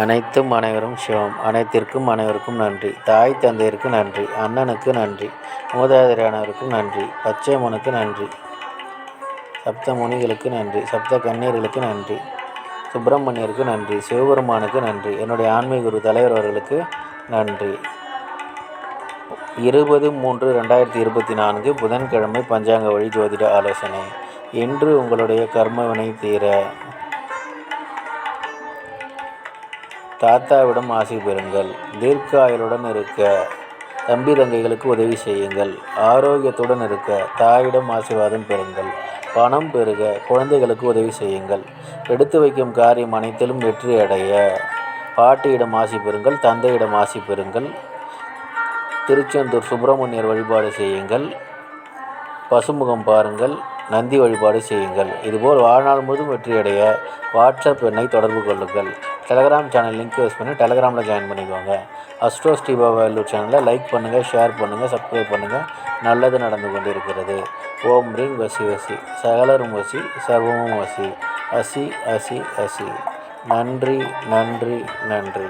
அனைத்தும் அனைவரும் சிவம். அனைத்திற்கும் அனைவருக்கும் நன்றி. தாய் தந்தையருக்கு நன்றி. அண்ணனுக்கு நன்றி. மூதாதையரானவருக்கு நன்றி. பச்சையம்மனுக்கு நன்றி. சப்த முனிகளுக்கு நன்றி. சப்த கன்னியர்களுக்கு நன்றி. சுப்பிரமணியருக்கு நன்றி. சிவபெருமானுக்கு நன்றி. என்னுடைய ஆன்மீக குரு தலைவர் அவர்களுக்கு நன்றி. 20/3/2024 புதன்கிழமை பஞ்சாங்க வழி ஜோதிட ஆலோசனை. இன்று உங்களுடைய கர்மவினை தீர தாத்தாவிடம் ஆசி பெறுங்கள். தீர்க்காயுளுடன் இருக்க தம்பி தங்கைகளுக்கு உதவி செய்யுங்கள். ஆரோக்கியத்துடன் இருக்க தாயிடம் ஆசீர்வாதம் பெறுங்கள். பணம் பெருக குழந்தைகளுக்கு உதவி செய்யுங்கள். எடுத்து வைக்கும் காரியம் அனைத்திலும் வெற்றி அடைய பாட்டியிடம் ஆசி பெறுங்கள். தந்தையிடம் ஆசி பெறுங்கள். திருச்செந்தூர் சுப்பிரமணியர் வழிபாடு செய்யுங்கள். பசுமுகம் பாருங்கள். நந்தி வழிபாடு செய்யுங்கள். இதுபோல் வாழ்நாள் முழுவதும் வெற்றியடைய வாட்ஸ்அப் எண்ணை தொடர்பு கொள்ளுங்கள். டெலகிராம் சேனல் லிங்க் யூஸ் பண்ணி டெலகிராமில் ஜாயின் பண்ணிக்கோங்க. அஸ்ட்ரோ ஸ்ரீபா வேலூர் சேனலை லைக் பண்ணுங்கள், ஷேர் பண்ணுங்கள், சப்ஸ்கிரைப் பண்ணுங்கள். நல்லது நடந்து கொண்டு இருக்கிறது. ஓம் ரீம் வசி வசி சகலரும் வசி சர்வமும் வசி அசி அசி அசி. நன்றி நன்றி நன்றி.